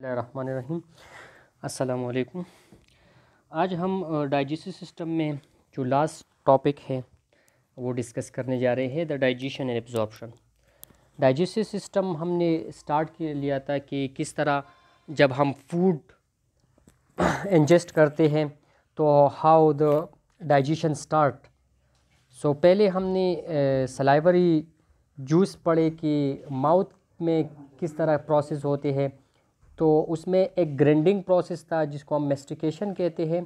बिस्मिल्लाहिर्रहमानिर्रहीम। अस्सलाम वालेकुम। आज हम डाइजेस्टिव सिस्टम में जो लास्ट टॉपिक है वो डिस्कस करने जा रहे हैं, the digestion and absorption. Digestive system हमने स्टार्ट लिया था कि किस तरह जब हम फूड इंजेस्ट करते हैं तो हाउ द डाइजेशन स्टार्ट। सो पहले हमने सलाइवरी जूस पढ़े कि माउथ में किस तरह प्रोसेस होते हैं। तो उसमें एक ग्राइंडिंग प्रोसेस था जिसको हम मेस्टिकेशन कहते हैं।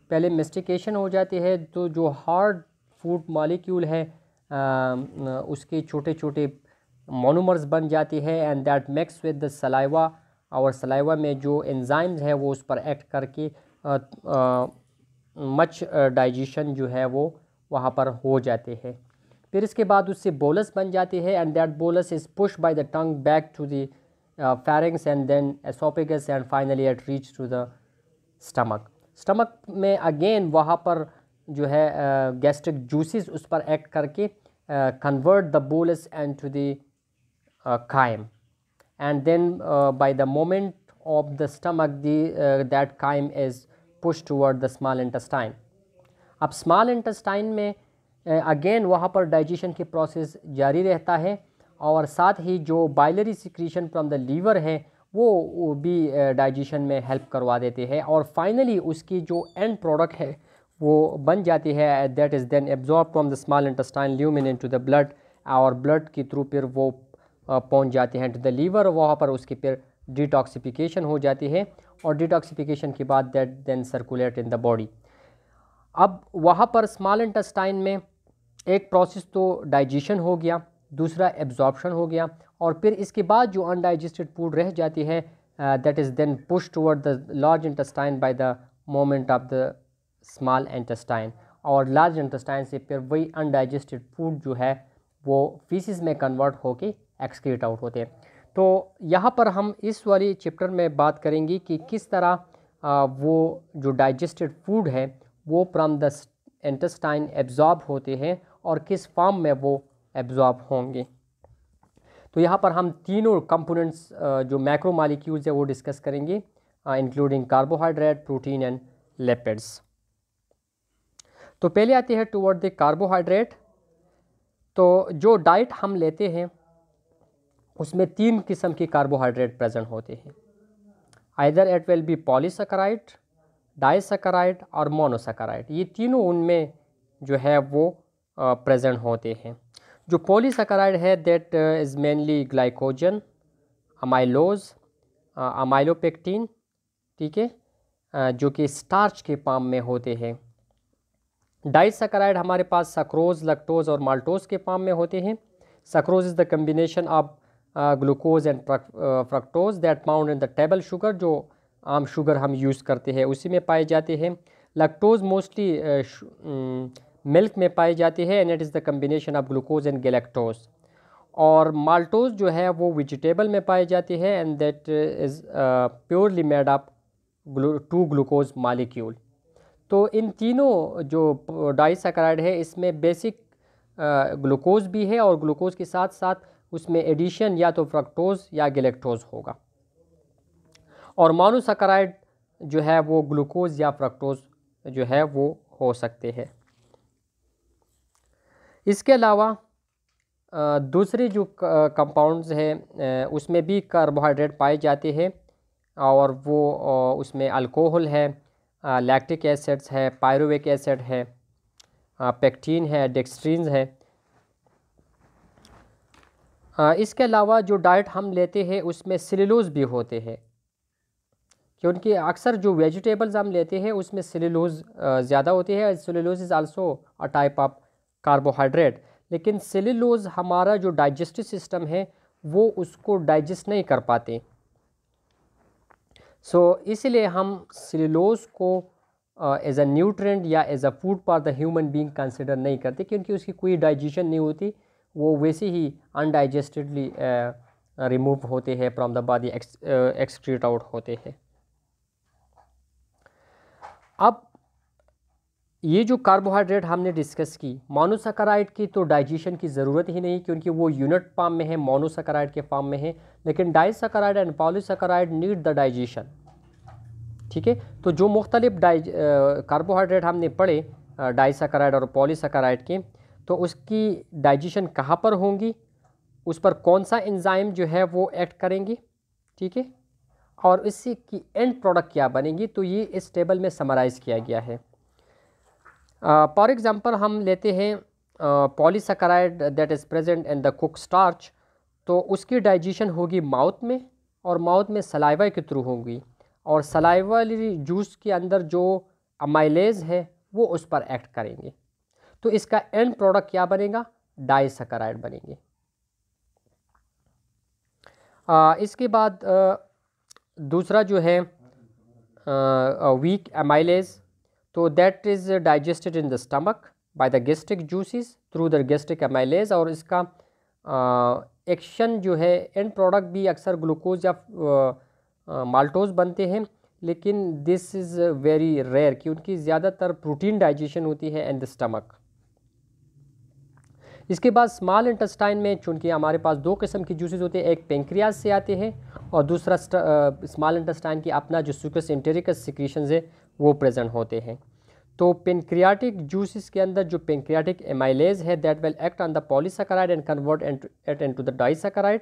पहले मेस्टिकेशन हो जाती है तो जो हार्ड फूड मॉलिक्यूल है उसके छोटे छोटे मोनोमर्स बन जाती है and that mix with the saliva. और सलाइवा में जो एंजाइम्स है वो उस पर एक्ट करके मच डाइजेशन जो है वो वहाँ पर हो जाते हैं। फिर इसके बाद उससे बोलस बन जाती है and that bolus is push by the tongue back to the pharynx and then esophagus and finally it reach to the stomach में अगेन वहाँ पर जो है गैस्ट्रिक जूसेस उस पर एक्ट करके convert the bolus into the chyme and then by the moment of the stomach that chyme is pushed toward the small intestine। अब small intestine में अगेन वहाँ पर डाइजेशन की प्रोसेस जारी रहता है और साथ ही जो biliary secretion from the liver है वो भी डाइजेशन में हेल्प करवा देते हैं और फाइनली उसकी जो एंड प्रोडक्ट है वो बन जाती है that is then absorb from the small intestine lumen into the blood और ब्लड के थ्रू फिर वो पहुंच जाते हैं टू द लीवर। वहाँ पर उसकी फिर डिटॉक्सिफिकेशन हो जाती है और डिटॉक्सिफिकेशन के बाद that then circulate in the body. अब वहाँ पर स्मॉल इंटेस्टाइन में एक प्रोसेस तो डाइजेशन हो गया, दूसरा एब्जॉर्प्शन हो गया और फिर इसके बाद जो अनडाइजेस्टेड फूड रह जाती है that is then push toward the large intestine by the movement of the small intestine और लार्ज इंटेस्टाइन से फिर वही अनडाइजेस्टेड फूड जो है वो फीसिस में कन्वर्ट होके एक्सक्रीट आउट होते हैं। तो यहाँ पर हम इस वाली चैप्टर में बात करेंगे कि किस तरह वो जो डाइजेस्टेड फूड है वो फ्रॉम द इंटेस्टाइन एब्जॉर्ब होते हैं और किस फॉर्म में वो एब्जॉर्ब होंगे। तो यहाँ पर हम तीनों कंपोनेंट्स जो मैक्रो मॉलिक्यूल्स है वो डिस्कस करेंगे including carbohydrate, protein and lipids. तो पहले आते हैं टुवर्ड द कार्बोहाइड्रेट। तो जो डाइट हम लेते हैं उसमें तीन किस्म के कार्बोहाइड्रेट प्रेजेंट होते हैं। Either it will be polysaccharide, disaccharide और मोनोसैकेराइड। ये तीनों उनमें जो है वो प्रेजेंट होते हैं। जो पॉलीसैकेराइड है that is mainly glycogen, amylose, amylopectin, ठीक है, जो कि स्टार्च के फॉर्म में होते हैं। डाइसैकेराइड हमारे पास सक्रोज, लैक्टोज और माल्टोज के फॉर्म में होते हैं। Sucrose is the combination of glucose and fructose that found in the table sugar, जो आम शुगर हम यूज़ करते हैं उसी में पाए जाते हैं। लैक्टोज मोस्टली मिल्क में पाए जाते हैं and it is the combination of glucose and galactose. और माल्टोज जो है वो वेजिटेबल में पाए जाते हैं and that is purely made of two glucose molecule. तो इन तीनों जो डाइसैकेराइड है इसमें बेसिक ग्लूकोज भी है और ग्लूकोज के साथ साथ उसमें एडिशन या तो फ्रक्टोज या गैलेक्टोज होगा। और मोनोसैकेराइड जो है वो ग्लूकोज या फ्रक्टोज जो है वो हो सकते हैं। इसके अलावा दूसरे जो कंपाउंड्स हैं उसमें भी कार्बोहाइड्रेट पाए जाते हैं और वो उसमें अल्कोहल है, लैक्टिक एसिड्स है, पायरुविक एसिड है, पेक्टिन है, डेक्स्ट्रीन्स है। इसके अलावा जो डाइट हम लेते हैं उसमें सेलुलोज भी होते हैं क्योंकि अक्सर जो वेजिटेबल्स हम लेते हैं उसमें सेलुलोज ज़्यादा होती है। Cellulose is also a type of carbohydrate, लेकिन सेलुलोज हमारा जो डाइजेस्टिव सिस्टम है वो उसको डाइजेस्ट नहीं कर पाते। इसलिए हम सेलुलोज को एज अ न्यूट्रिएंट या as a food for the human being consider नहीं करते क्योंकि उसकी कोई डाइजेशन नहीं होती, वो वैसे ही अनडाइजेस्टेडली रिमूव होते हैं from the body, excrete out होते हैं। अब ये जो कार्बोहाइड्रेट हमने डिस्कस की, मोनोसैकेराइड की तो डाइजेशन की ज़रूरत ही नहीं क्योंकि वो यूनिट फॉर्म में है, मोनोसैकेराइड के फॉर्म में है, लेकिन disaccharide and polysaccharide need the digestion. ठीक है, तो जो मुख्तलिफ कार्बोहाइड्रेट हमने पढ़े डाइसैकेराइड और पॉलीसैकेराइड के, तो उसकी डाइजेशन कहाँ पर होंगी, उस पर कौन सा एंजाइम जो है वो एक्ट करेंगी। ठीक है, और इससे की एंड प्रोडक्ट क्या बनेगी, तो ये इस टेबल में समराइज़ किया गया है। फॉर एग्ज़ाम्पल हम लेते हैं polysaccharide that is present in the cook starch, तो उसकी डाइजेशन होगी माउथ में, और माउथ में सलाइवा के थ्रू होगी, और सलाइवरी जूस के अंदर जो अमाइलेज है वो उस पर एक्ट करेंगे, तो इसका एंड प्रोडक्ट क्या बनेगा, डाइसैकेराइड बनेंगे। इसके बाद दूसरा जो है वीक अमाइलेज, तो that is digested in the stomach by the gastric juices through the gastric amylase, और इसका एक्शन जो है एंड प्रोडक्ट भी अक्सर ग्लूकोज या माल्टोज बनते हैं, लेकिन दिस इज़ वेरी रेयर क्योंकि ज़्यादातर प्रोटीन डाइजेशन होती है इन द स्टमक। इसके बाद स्मॉल इंटेस्टाइन में चूँकि हमारे पास दो किस्म की जूसेस होते हैं, एक पेंक्रियाज से आते हैं और दूसरा स्मॉल इंटेस्टाइन की अपना जो सूकस एंटेरिकस सिक्रीशंस है वो प्रेजेंट होते हैं। तो पेंक्रियाटिक जूसेस के अंदर जो पेंक्रियाटिक एमाइलेज है that will act on the polysaccharide and convert it into the disaccharide.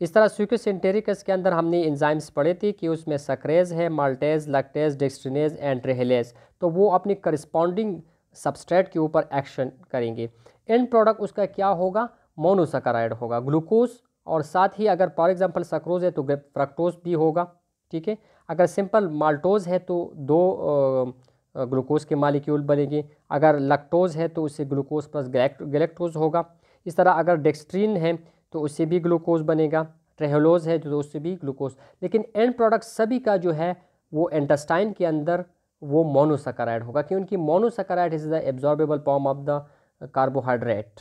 इस तरह सूकस एंटेरिकस के अंदर हमने एंजाइम्स पढ़े थे कि उसमें सक्रेज है, माल्टेज, लैक्टेज, डेक्स्ट्रिनेज एंड ट्रेहेलेज, तो वो अपनी करस्पॉन्डिंग सबस्ट्रेट के ऊपर एक्शन करेंगे। एंड प्रोडक्ट उसका क्या होगा, मोनोसैकेराइड होगा, ग्लूकोज, और साथ ही अगर फॉर एग्जांपल सक्रोज है तो फ्रक्टोज भी होगा। ठीक है, अगर सिंपल माल्टोज है तो दो ग्लूकोज के मालिक्यूल बनेंगे, अगर लैक्टोज है तो उससे ग्लूकोज प्लस गैलेक्टोज होगा। इस तरह अगर डेक्स्ट्रीन है तो उससे भी ग्लूकोज बनेगा, ट्रेहेलोज है तो उससे भी ग्लूकोज, लेकिन एंड प्रोडक्ट सभी का जो है वो इंटेस्टाइन के अंदर वो मोनोसैकेराइड होगा क्योंकि monosaccharide is the absorbable form of the carbohydrate.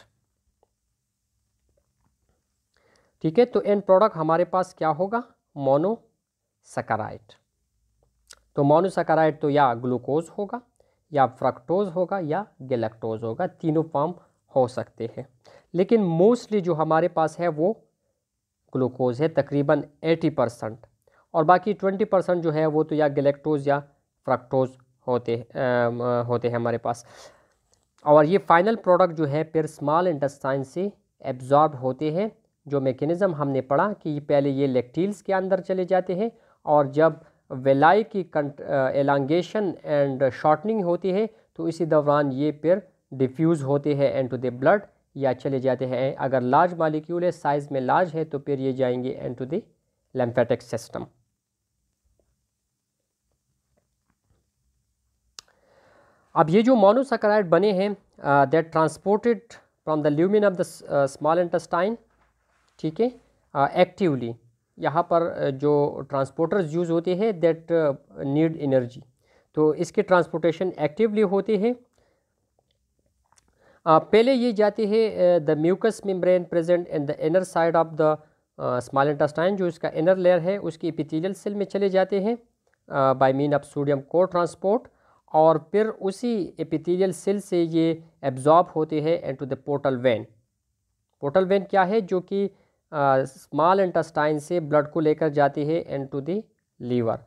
ठीक है, तो एंड प्रोडक्ट हमारे पास क्या होगा, मोनोसैकेराइड। तो मोनोसैकेराइड तो या ग्लूकोज होगा या फ्रक्टोज होगा या गैलेक्टोज होगा, तीनों फॉर्म हो सकते हैं, लेकिन मोस्टली जो हमारे पास है वो ग्लूकोज है तकरीबन 80%, और बाकी 20% जो है वो तो या गैलेक्टोज या फ्रक्टोज होते हैं हमारे पास। और ये फाइनल प्रोडक्ट जो है फिर स्मॉल इंटेस्टाइन से एब्जॉर्ब होते हैं। जो मैकेनिज़्म हमने पढ़ा कि पहले ये लेक्टिल्स के अंदर चले जाते हैं, और जब वेलाई की एलांगेशन एंड शॉर्टनिंग होती है तो इसी दौरान ये फिर डिफ्यूज़ होते हैं इनटू द ब्लड या चले जाते हैं, अगर लार्ज मालिक्यूल है, साइज़ में लार्ज है, तो फिर ये जाएंगे इनटू द लिम्फेटिक सिस्टम। अब ये जो मोनोसैकेराइड बने हैं that transported from the lumen of the small intestine, ठीक है, एक्टिवली, यहाँ पर जो ट्रांसपोर्टर्स यूज़ होते हैं दैट नीड एनर्जी, तो इसके ट्रांसपोर्टेशन एक्टिवली होते हैं। पहले ये जाते हैं the mucus membrane present in the inner side of the small intestine, जो इसका इनर लेयर है उसकी एपिथेलियल सेल में चले जाते हैं बाय मीन ऑफ सोडियम को ट्रांसपोर्ट, और फिर उसी एपिथेलियल सेल से ये एब्जॉर्ब होते हैं into the portal vein. Portal vein क्या है, जो कि स्मॉल इंटेस्टाइन से ब्लड को लेकर जाती है इनटू द लीवर,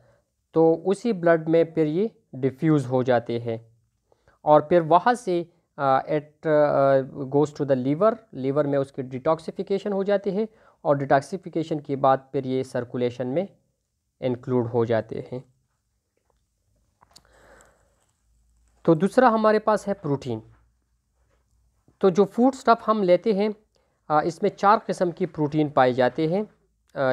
तो उसी ब्लड में फिर ये डिफ्यूज़ हो जाते हैं, और फिर वहाँ से it goes to the liver में उसकी डिटॉक्सिफिकेशन हो जाती है, और डिटॉक्सिफिकेशन के बाद फिर ये सर्कुलेशन में इंक्लूड हो जाते हैं। तो दूसरा हमारे पास है प्रोटीन। तो जो फूड स्टफ़ हम लेते हैं इसमें 4 किस्म की प्रोटीन पाए जाते हैं,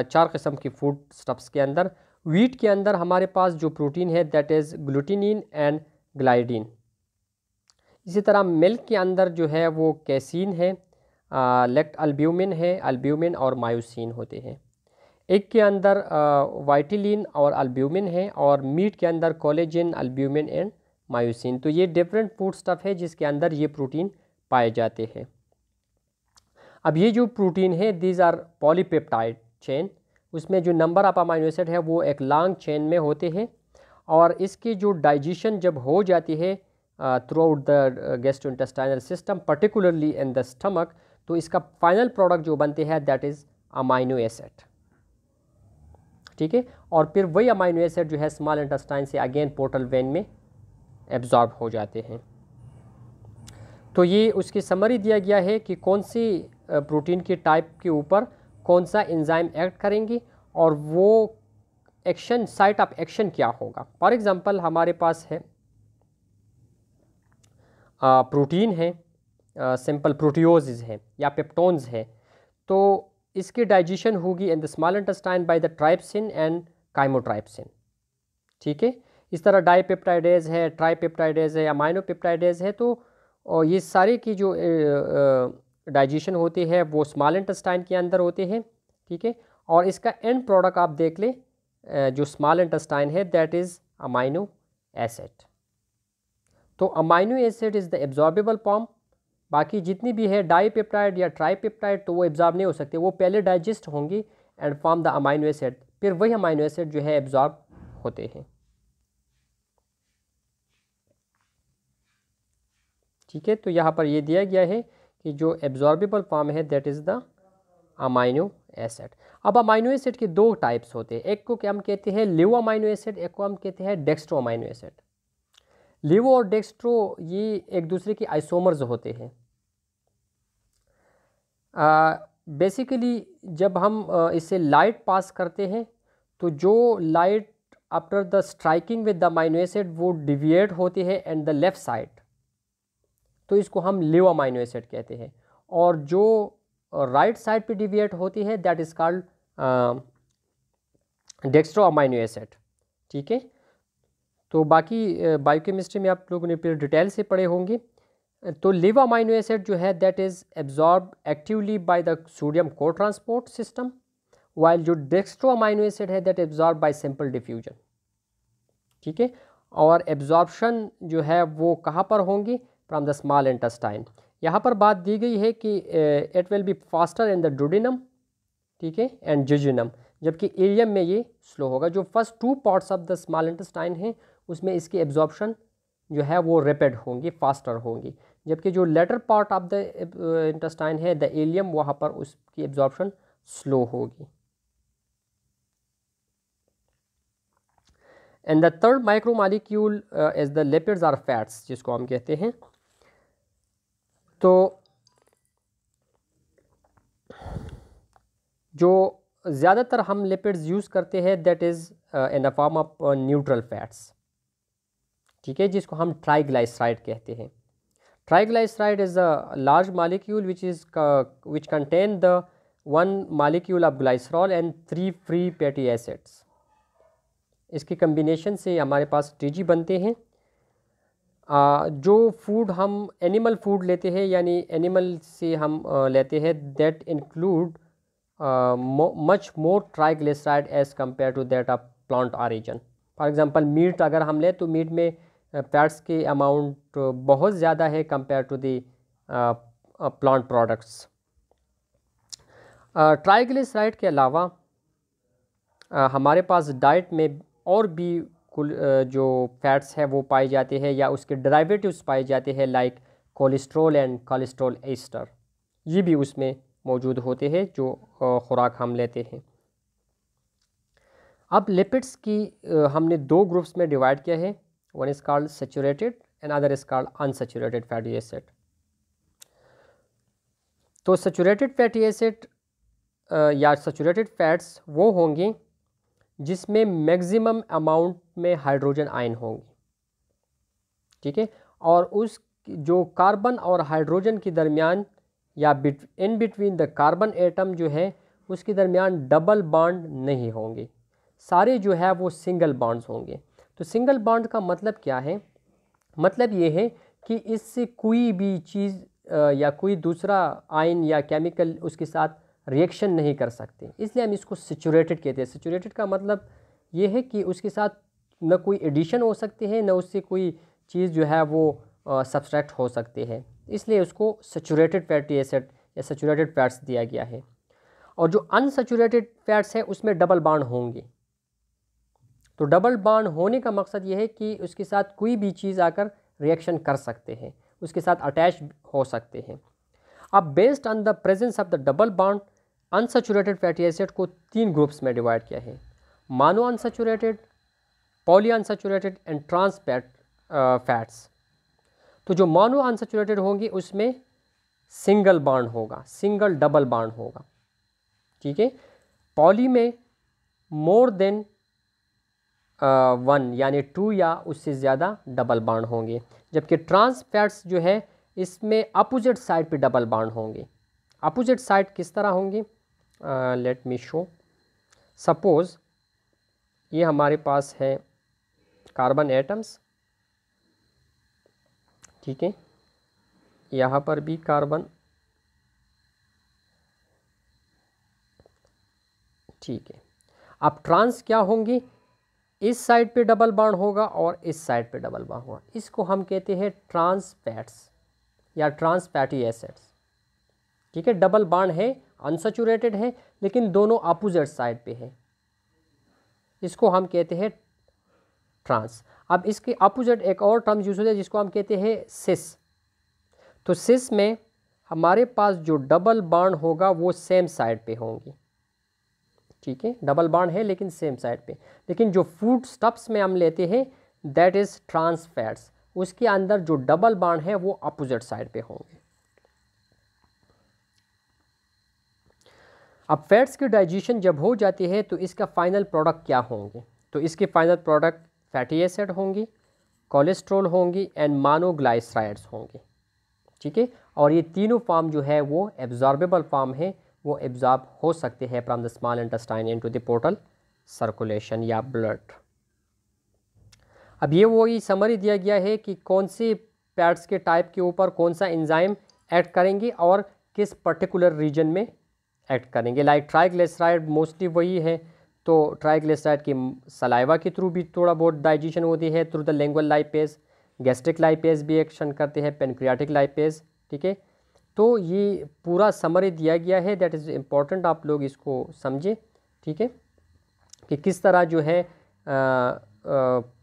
4 किस्म की फूड स्टफ्स के अंदर। वीट के अंदर हमारे पास जो प्रोटीन है दैट इज़ ग्लूटिनिन एंड ग्लाइडिन। इसी तरह मिल्क के अंदर जो है वो कैसीन है, लेक्ट अल्ब्यूमिन है, अल्ब्यूमिन और मायोसिन होते हैं। एग के अंदर वाइटिलिन और अल्ब्यूमिन है, और मीट के अंदर कोलेजिन, अल्ब्यूमिन एंड मायोसिन। तो ये डिफरेंट फूड स्टफ़ है जिसके अंदर ये प्रोटीन पाए जाते हैं। अब ये जो प्रोटीन है दीज आर पॉलीपेप्टाइड चेन, उसमें जो नंबर ऑफ अमाइनो एसिड है वो एक लॉन्ग चेन में होते हैं, और इसकी जो डाइजेशन जब हो जाती है through out the gastrointestinal system, particularly in the stomach, तो इसका फाइनल प्रोडक्ट जो बनते हैं दैट इज़ अमाइनो एसिड। ठीक है, और फिर वही अमाइनो एसिड जो है स्मॉल इंटेस्टाइन से अगेन पोर्टल वेन में एब्जॉर्ब हो जाते हैं। तो ये उसकी समरी दिया गया है कि कौन सी प्रोटीन की टाइप के ऊपर कौन सा एंजाइम एक्ट करेंगी और वो एक्शन, साइट ऑफ एक्शन क्या होगा। फॉर एग्जांपल हमारे पास है प्रोटीन है, सिंपल प्रोटियोजेज है या पेप्टोन्स है, तो इसकी डाइजेशन होगी in the small intestine by the trypsin and chymotrypsin. ठीक है, इस तरह डाईपेप्टाइडेज है, ट्राईपेप्टाइडेज है, अमाइनोपेप्टाइडेज है, तो और ये सारे की जो डाइजेशन होती है वो स्मॉल इंटेस्टाइन के अंदर होते हैं। ठीक है, और इसका एंड प्रोडक्ट आप देख ले जो स्मॉल इंटेस्टाइन है दैट इज़ अमाइनो एसिड। तो amino acid is the absorbable form. बाकी जितनी भी है डाईपेप्टाइड या ट्राईपेप्टाइड तो वो एब्जॉर्ब नहीं हो सकते, वो पहले डाइजेस्ट होंगी and form the amino acid, फिर वही अमाइनो एसिड जो है एब्जॉर्ब होते हैं। ठीक है, तो यहाँ पर ये दिया गया है कि जो एब्जॉर्बेबल फॉर्म है that is the amino acid. अब अमाइनो एसिड के दो टाइप्स होते हैं, एक को क्या हम कहते हैं लिवो अमाइनो एसिड, एक को हम कहते हैं डेक्स्ट्रो अमाइनो एसिड। लिवो और डेक्स्ट्रो ये एक दूसरे के आइसोमर्स होते हैं। बेसिकली जब हम इससे लाइट पास करते हैं तो जो light after the striking with the amino acid वो डिविएट होती है एंड द लेफ्ट साइड, तो इसको हम लिवो अमाइनो एसिड कहते हैं, और जो राइट साइड पे डिविएट होती है that is called dextro amino acid. ठीक है, तो बाकी बायोकेमिस्ट्री में आप लोगों ने फिर डिटेल से पढ़े होंगे। तो लिवो अमाइनो एसिड जो है that is absorb actively by the sodium को ट्रांसपोर्ट सिस्टम, वाइल जो डेक्स्ट्रो अमाइनो एसिड है that absorb by simple diffusion. ठीक है, और एब्जॉर्प्शन जो है वो कहाँ पर होंगी, फ्रॉम द स्मॉल इंटेस्टाइन। यहाँ पर बात दी गई है कि it will be faster in the duodenum, ठीक है, एंड जिजिनम, जबकि इलियम में ये स्लो होगा। जो first two parts of the small intestine हैं उसमें इसकी एब्जॉर्प्शन जो है वो रैपिड होंगी, फास्टर होंगी, जबकि जो latter part of the intestine है द इलियम, वहाँ पर उसकी एब्जॉर्प्शन स्लो होगी। And the third micro molecule is the lipids or fats, जिसको हम कहते हैं। तो जो ज़्यादातर हम लिपिड्स यूज़ करते हैं that is in the form of neutral fats. ठीक है, जिसको हम ट्राइग्लाइसराइड कहते हैं। Triglyceride is a large molecule which contain the one molecule of glycerol and 3 free fatty acids. इसके कम्बिनेशन से हमारे पास टीजी बनते हैं। जो फूड हम एनिमल फूड लेते हैं यानी एनिमल से हम लेते हैं that include much more triglyceride as compare to that of plant origin. For example meat अगर हम लें तो मीट में फैट्स के अमाउंट बहुत ज़्यादा है compare to the plant products. Triglyceride के अलावा हमारे पास डाइट में और भी जो फैट्स हैं वो पाए जाते हैं या उसके डेरिवेटिव्स पाए जाते हैं, like cholesterol and cholesterol ester, ये भी उसमें मौजूद होते हैं जो खुराक हम लेते हैं। अब लिपिड्स की हमने दो ग्रुप्स में डिवाइड किया है, one is called saturated and other is called unsaturated fatty acid. तो सैचुरेटेड फैटी एसिड या सैचुरेटेड फैट्स वो होंगी जिसमें मैक्सिमम अमाउंट में हाइड्रोजन आयन होंगी। ठीक है, और उस जो कार्बन और हाइड्रोजन के दरमियान या in between the carbon atom जो है उसके दरमियान डबल बॉन्ड नहीं होंगे, सारे जो है वो सिंगल बॉन्ड्स होंगे। तो सिंगल बॉन्ड का मतलब क्या है, मतलब ये है कि इससे कोई भी चीज़ या कोई दूसरा आयन या केमिकल उसके साथ रिएक्शन नहीं कर सकते, इसलिए हम इसको सैचुरेटेड कहते हैं। सैचुरेटेड का मतलब ये है कि उसके साथ न कोई एडिशन हो सकते हैं न उससे कोई चीज़ जो है वो सब्सट्रैक्ट हो सकते हैं, इसलिए उसको सैचुरेटेड फैटी एसिड या सैचुरेटेड फैट्स दिया गया है। और जो अनसैचुरेटेड फैट्स है उसमें डबल बॉन्ड होंगे। तो डबल बॉन्ड होने का मकसद ये है कि उसके साथ कोई भी चीज़ आकर रिएक्शन कर सकते हैं, उसके साथ अटैच हो सकते हैं। अब based on the presence of the double bond unsaturated fatty acid को 3 ग्रुप्स में डिवाइड किया है, mono unsaturated, poly unsaturated and trans fats. तो जो मोनो अनसैचुरेटेड होंगे उसमें सिंगल बॉन्ड होगा, सिंगल डबल बॉन्ड होगा, ठीक है। पॉली में मोर देन 1 यानी 2 या उससे ज़्यादा डबल बॉन्ड होंगे, जबकि ट्रांस फैट्स जो है इसमें अपोजिट साइड पे डबल बॉन्ड होंगे। अपोजिट साइड किस तरह होंगे, लेट मी शो। सपोज़ ये हमारे पास है कार्बन एटम्स, ठीक है, यहाँ पर भी कार्बन, ठीक है। अब ट्रांस क्या होंगे, इस साइड पे डबल बॉन्ड होगा और इस साइड पे डबल बॉन्ड होगा, इसको हम कहते हैं ट्रांस फैट्स या ट्रांस फैटी एसिड्स, ठीक है। डबल बॉन्ड है, अनसैचुरेटेड है, लेकिन दोनों अपोजिट साइड पे है, इसको हम कहते हैं ट्रांस। अब इसके अपोजिट एक और टर्म यूज होता है जिसको हम कहते हैं सिस। तो सिस में हमारे पास जो डबल बॉन्ड होगा वो सेम साइड पे होंगे, ठीक है। डबल बॉन्ड है लेकिन सेम साइड पे। लेकिन जो फूड स्टफ्स में हम लेते हैं दैट इज ट्रांस फैट्स, उसके अंदर जो डबल बॉन्ड है वो अपोजिट साइड पे होंगे। अब फैट्स की डाइजेशन जब हो जाती है तो इसका फाइनल प्रोडक्ट क्या होंगे, तो इसके फाइनल प्रोडक्ट फैटी एसिड होंगी, कोलेस्ट्रॉल होंगी एंड मोनोग्लाइसराइड्स होंगे, ठीक है। और ये तीनों फॉर्म जो है वो एब्जॉर्बेबल फॉर्म है, वो एब्जॉर्ब हो सकते हैं from the small intestine into the portal circulation या ब्लड। अब ये वही समरी दिया गया है कि कौन से फैट्स के टाइप के ऊपर कौन सा एंजाइम एक्ट करेंगे और किस पर्टिकुलर रीजन में एक्ट करेंगे। लाइक ट्राइग्लिसराइड मोस्टली वही है, तो ट्राइग्लिसराइड की सलाइवा के थ्रू भी थोड़ा बहुत डाइजेशन होती है, through the lingual lipase, gastric lipase भी एक्शन करते हैं, पेनक्रियाटिक लाइपेज, ठीक है। तो ये पूरा समरी दिया गया है, दैट इज़ इम्पॉर्टेंट, आप लोग इसको समझें, ठीक है, कि किस तरह जो है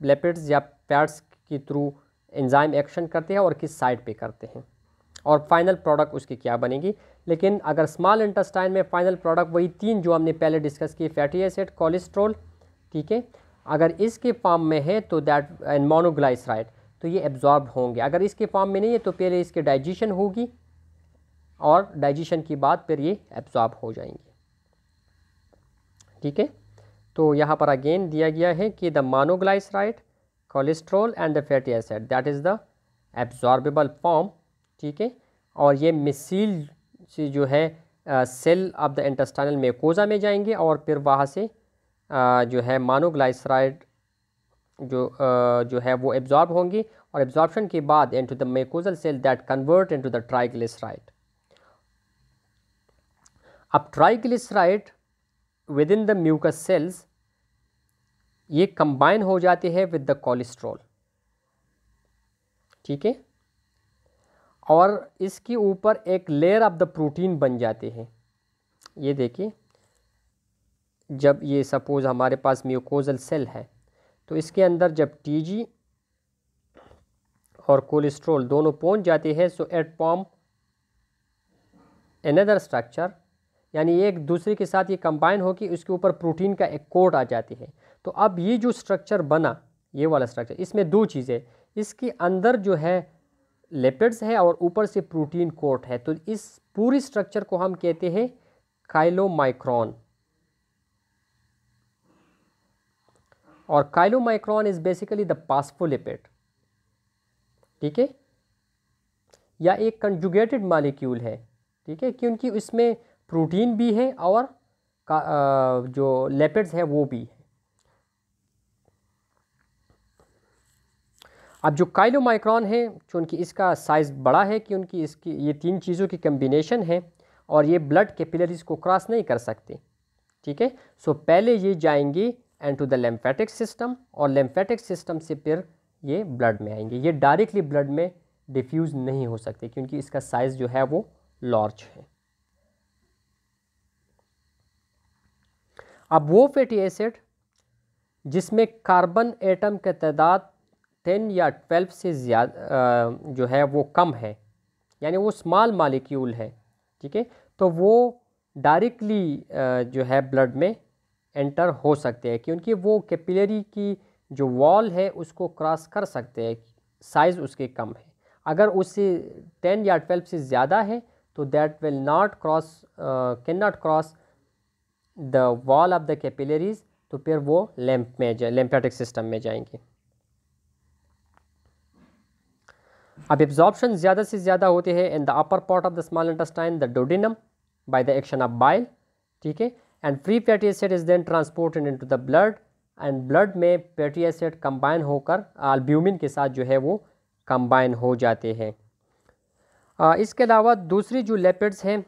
लिपिड्स या फैट्स के थ्रू एंजाइम एक्शन करते हैं और किस साइड पे करते हैं, और फाइनल प्रोडक्ट उसकी क्या बनेगी। लेकिन अगर स्मॉल इंटेस्टाइन में फाइनल प्रोडक्ट वही 3 जो हमने पहले डिस्कस किए, फैटी एसिड, कोलेस्ट्रॉल, ठीक है, अगर इसके फॉर्म में है तो दैट एंड मोनोग्लाइसराइड, तो ये एब्जॉर्ब होंगे। अगर इसके फॉर्म में नहीं है तो पहले इसके डाइजेशन होगी और डाइजेशन के बाद फिर ये एब्जॉर्ब हो जाएंगे, ठीक है। तो यहाँ पर अगेन दिया गया है कि the monoglyceride, cholesterol and the fatty acid that is the absorbable form, ठीक है। और ये मिसील से जो है cell of the intestinal mucosa में जाएंगे और फिर वहाँ से जो है मोनोग्लाइसराइड जो है वो एब्जॉर्ब होंगी, और एब्जॉर्प्शन के बाद into the mucosal cell that convert into the triglyceride. अब triglyceride within the mucus cells ये कंबाइन हो जाते हैं विद द कोलेस्ट्रॉल, ठीक है, और इसके ऊपर एक लेयर ऑफ द प्रोटीन बन जाते हैं। ये देखिए, जब ये सपोज हमारे पास म्यूकोजल सेल है तो इसके अंदर जब टीजी और कोलेस्ट्रॉल दोनों पहुंच जाते हैं, सो एट फॉर्म अनदर स्ट्रक्चर, यानी एक दूसरे के साथ ये कंबाइन होकर उसके ऊपर प्रोटीन का एक कोट आ जाती है। तो अब ये जो स्ट्रक्चर बना, ये वाला स्ट्रक्चर, इसमें 2 चीज़ें, इसके अंदर जो है लिपिड्स है और ऊपर से प्रोटीन कोट है, तो इस पूरी स्ट्रक्चर को हम कहते हैं काइलोमाइक्रोन। और chylomicron is basically the phospholipid, ठीक है, या एक कंजुगेटेड मॉलिक्यूल है, ठीक है, क्योंकि इसमें प्रोटीन भी है और जो लिपिड्स है वो भी है। अब जो काइलोमाइक्रोन है, चूँकि इसका साइज़ बड़ा है, क्योंकि इसकी ये 3 चीज़ों की कम्बिनेशन है और ये ब्लड कैपिलरीज को क्रॉस नहीं कर सकते, ठीक है। सो पहले ये जाएंगे इनटू द लिम्फेटिक सिस्टम और लिम्फेटिक सिस्टम से फिर ये ब्लड में आएंगे। ये डायरेक्टली ब्लड में डिफ्यूज़ नहीं हो सकते क्योंकि इसका साइज़ जो है वो लार्ज है। अब वो फैटी एसिड जिसमें कार्बन एटम का तादाद 10 या 12 से ज़्यादा जो है वो कम है, यानी वो स्मॉल मालिक्यूल है, ठीक है, तो वो डायरेक्टली जो है ब्लड में एंटर हो सकते हैं, क्योंकि वो कैपिलरी की जो वॉल है उसको क्रॉस कर सकते हैं, साइज़ उसके कम है। अगर उससे 10 या 12 से ज़्यादा है तो that will not cross can not cross the wall of the capillaries, तो फिर वो लिम्फेटिक सिस्टम में जाएंगे। अब एब्जॉर्प्शन ज़्यादा से ज़्यादा होते हैं in the upper part of the small intestine, the duodenum, by the action of bile, ठीक है, and free fatty acid is then transported into the blood, and blood में फैटी एसिड कंबाइन होकर albumin के साथ जो है वो combine हो जाते हैं। इसके अलावा दूसरी जो लिपिड्स हैं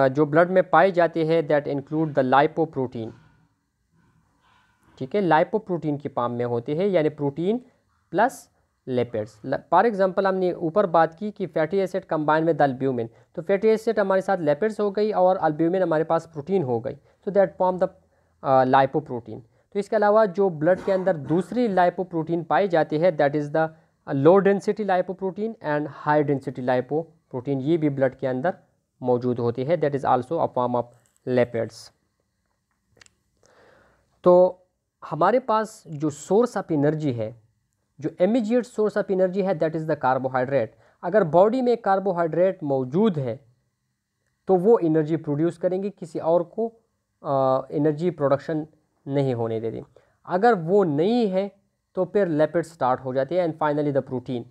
जो ब्लड में पाए जाते हैं, दैट इंक्लूड द लाइपोप्रोटीन, ठीक है, लाइपोप्रोटीन की फॉर्म में होते हैं, यानी protein plus lipids. For example हमने ऊपर बात की कि fatty acid combine with albumin, तो फैटी एसिड हमारे साथ लिपिड्स हो गई और अल्ब्यूमिन हमारे पास प्रोटीन हो गई, so that form the lipoprotein. तो इसके अलावा जो ब्लड के अंदर दूसरी लाइपोप्रोटीन पाई जाती है, that is the low density lipoprotein and high density lipoprotein, ये भी ब्लड के अंदर मौजूद होती है, that is also a form of lipids. तो हमारे पास जो सोर्स ऑफ एनर्जी है, जो इमीडिएट सोर्स ऑफ एनर्जी है, दैट इज़ द कार्बोहाइड्रेट। अगर बॉडी में कार्बोहाइड्रेट मौजूद है तो वो एनर्जी प्रोड्यूस करेंगे, किसी और को एनर्जी प्रोडक्शन नहीं होने देती। अगर वो नहीं है तो फिर लिपिड स्टार्ट हो जाती है, एंड फाइनली द प्रोटीन।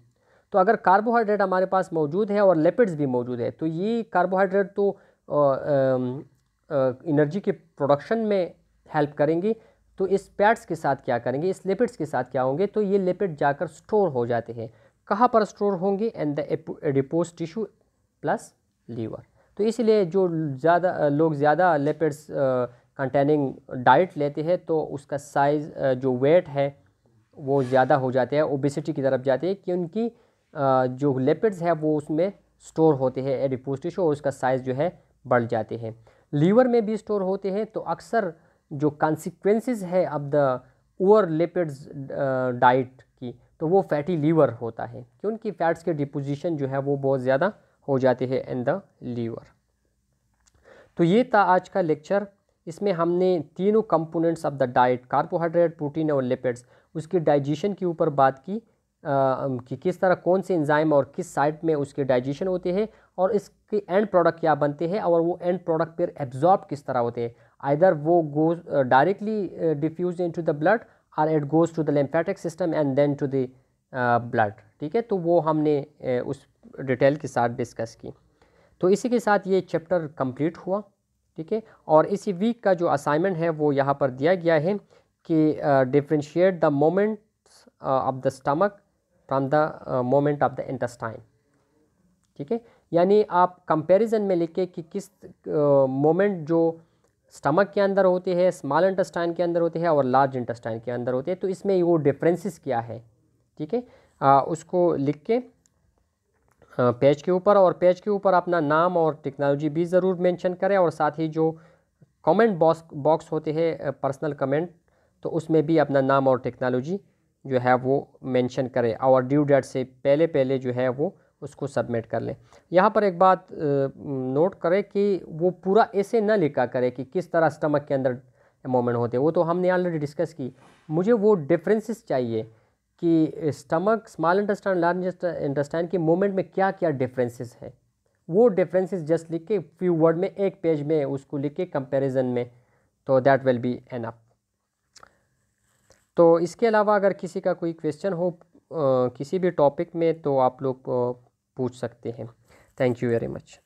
तो अगर कार्बोहाइड्रेट हमारे पास मौजूद है और लिपिड्स भी मौजूद है, तो ये कार्बोहाइड्रेट तो एनर्जी के प्रोडक्शन में हेल्प करेंगी, तो इस फैट्स के साथ क्या करेंगे, इस लिपिड्स के साथ क्या होंगे, तो ये लिपिड जाकर स्टोर हो जाते हैं। कहाँ पर स्टोर होंगे, in the adipose tissue plus liver. तो इसलिए जो लोग ज़्यादा लिपिड्स कंटेनिंग डाइट लेते हैं तो उसका साइज़ जो वेट है वो ज़्यादा हो जाते हैं, ओबेसिटी की तरफ जाते हैं, क्योंकि जो लिपिड्स है वो उसमें स्टोर होते हैं एडिपोज टिश्यू, और उसका साइज़ जो है बढ़ जाते हैं। लीवर में भी स्टोर होते हैं, तो अक्सर जो कॉन्सिक्वेंसेस है अब द ओवर लिपिड्स डाइट की, तो वो फैटी लीवर होता है, क्योंकि फैट्स के डिपोजिशन जो है वो बहुत ज़्यादा हो जाते हैं इन द लीवर। तो ये था आज का लेक्चर। इसमें हमने तीनों components of the diet, carbohydrate, protein और लिपिड्स, उसकी डाइजेशन के ऊपर बात की कि किस तरह कौन से एंजाइम और किस साइट में उसके डाइजेशन होते हैं, और इसके एंड प्रोडक्ट क्या बनते हैं, और वो एंड प्रोडक्ट फिर एब्जॉर्ब किस तरह होते हैं। आइदर वो goes directly diffuse into the blood, और it goes to the lymphatic system and then to the blood, ठीक है। तो वो हमने उस डिटेल के साथ डिस्कस की। तो इसी के साथ ये चैप्टर कंप्लीट हुआ, ठीक है। और इसी वीक का जो असाइनमेंट है वो यहाँ पर दिया गया है कि differentiate the moments of the stomach from the movement of the intestine, ठीक है। यानी आप कंपैरिजन में लिखे कि किस मोमेंट जो स्टमक के अंदर होते हैं, स्मॉल इंटेस्टाइन के अंदर होते हैं और लार्ज इंटेस्टाइन के अंदर होते हैं, तो इसमें वो डिफरेंसेस क्या है, ठीक है। उसको लिख के पेज के ऊपर, और पेज के ऊपर अपना नाम और टेक्नोलॉजी भी ज़रूर मेंशन करें, और साथ ही जो कमेंट बॉक्स होते हैं पर्सनल कमेंट, तो उसमें भी अपना नाम और टेक्नोलॉजी जो है वो मेंशन करें, और ड्यू डेट से पहले जो है वो उसको सबमिट कर लें। यहाँ पर एक बात नोट करें कि वो पूरा ऐसे न लिखा करें कि किस तरह स्टमक के अंदर मोमेंट होते हैं, वो तो हमने ऑलरेडी डिस्कस की। मुझे वो डिफरेंसेस चाहिए कि stomach, small intestine, large intestine के मूवमेंट में क्या क्या डिफरेंसेस है। वो डिफरेंसेस जस्ट लिख के फ्यू वर्ड में, एक पेज में उसको लिख के कंपेरिजन में, तो दैट विल बी एनफ। तो इसके अलावा अगर किसी का कोई क्वेश्चन हो किसी भी टॉपिक में, तो आप लोग पूछ सकते हैं। Thank you very much.